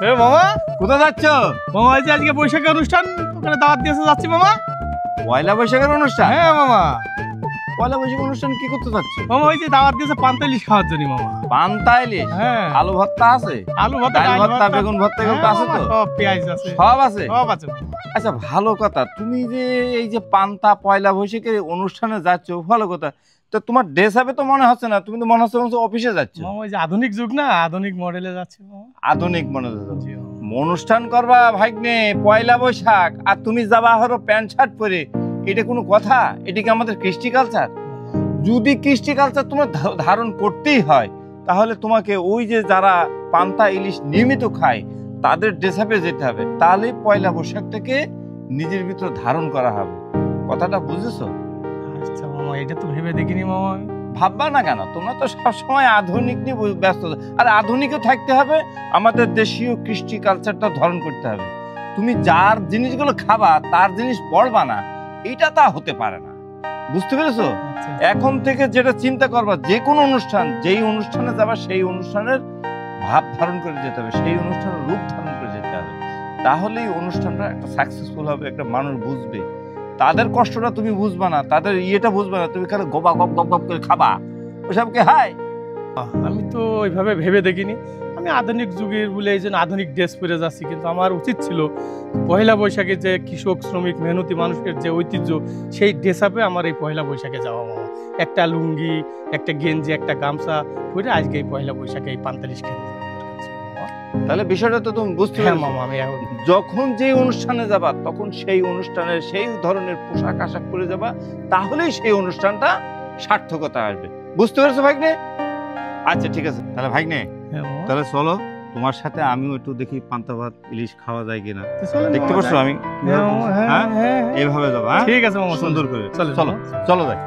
এ মামা, কোথায় যাচ্ছ? মামা এই যে আজকে বৈশাখী অনুষ্ঠান, ওখানে দাওয়াত দিয়েছে, যাচ্ছি মামা। পয়লা বৈশাখের অনুষ্ঠান? হ্যাঁ মামা। পয়লা বৈশাখ অনুষ্ঠান কি করতে যাচ্ছ? মামা ওই যে দাওয়াত দিয়েছে পান্তা ইলিশ খাওয়ার জন্য মামা। পান্তা ইলিশ? হ্যাঁ। আলু ভর্তা আছে? আলু ভর্তা, ডাল ভর্তা, বেগুন ভর্তা এগুলো আছে তো? সব পেঁয়াজ আছে, সব আছে। সব আছে। আচ্ছা, ভালো কথা। তুমি যে এই যে পান্তা পয়লা বৈশাখের অনুষ্ঠানে যাচ্ছ, ভালো কথা। তো তোমার ড্রেস হবে তো মনে হচ্ছে না, তুমি তো মনে হচ্ছে অফিসে যাচ্ছ। মামা ওই যে আধুনিক যুগ না, আধুনিক মডেলে যাচ্ছে মামা। আধুনিক মনে হচ্ছে। অনুষ্ঠান করবা ভাগ্নে পয়লা বৈশাখ, আর তুমি যাবা হলো প্যান্ট শার্ট পরে, এটা কোনো কথা? এটা কি আমাদের কৃষ্টি কালচার? যদি কৃষ্টি কালচার তোমার ধারণ করতেই হয়, তাহলে তোমাকে ওই যে যারা পান্তা ইলিশ নিয়মিত খায় তাদের ড্রেস আপে যেতে হবে, তাহলে পয়লা বৈশাখটাকে নিজের ভিতর ধারণ করা হবে। কথাটা বুঝেছো? আচ্ছা মামা, এটা তো ভেবে দেখিনি মামা। ভাববা না কেন? তোমরা তো সবসময় আধুনিক নিয়ে ব্যস্ত, আর আধুনিকও থাকতে হবে, আমাদের দেশীয় কৃষ্টি কালচারটা ধারণ করতে হবে। তুমি যার জিনিসগুলো খাবা তার জিনিস পড়বা না, এটা তা হতে পারে না। বুঝতে পেরেছো? এখন থেকে যেটা চিন্তা করবা, যে কোনো অনুষ্ঠান, যেই অনুষ্ঠানে যাবা সেই অনুষ্ঠানের ভাব ধারণ করে যেতে হবে, সেই অনুষ্ঠানের রূপ ধারণ করে যেতে হবে, তাহলেই অনুষ্ঠানটা একটা সাকসেসফুল হবে, একটা মানুষ বুঝবে। তাদের কষ্টটা তুমি বুঝবা না, তাদের ইয়েটা বুঝবা না, তুমি খালি গবা গপ গপ গপ করে খাবা, ওসবকে হাই। আমি তো ওইভাবে ভেবে দেখিনি। আমি আধুনিক যুগের বলে এই জন্য আধুনিক ড্রেস পরে যাচ্ছি, কিন্তু আমার উচিত ছিল পয়লা বৈশাখে যে কৃষক শ্রমিক মেহনতি মানুষের যে ঐতিহ্য, সেই ড্রেস আপে আমার এই পয়লা বৈশাখে যাওয়া মামা। একটা লুঙ্গি, একটা গেঞ্জি, একটা গামছা পরে আজকে এই পয়লা বৈশাখে এই পান্তালিশ খেতে যাবো। তাহলে বিষয়টা তো তুমি বুঝতে হ্যাঁ পারছো? মামা, আমি এখন যখন যে অনুষ্ঠানে যাবা তখন সেই অনুষ্ঠানের সেই ধরনের পোশাক আশাক পরে যাবা, তাহলেই সেই অনুষ্ঠানটা সার্থকতা আসবে। বুঝতে পেরেছো ভাগ্নে? আচ্ছা ঠিক আছে, তাহলে ভাগ্নে তাহলে চলো, তোমার সাথে আমিও একটু দেখি পান্তা ভাত ইলিশ খাওয়া যায় কিনা। দেখতে পাচ্ছ আমি এইভাবে যাবো। ঠিক আছে মামা, সুন্দর করে চলো চলো চলো যাই।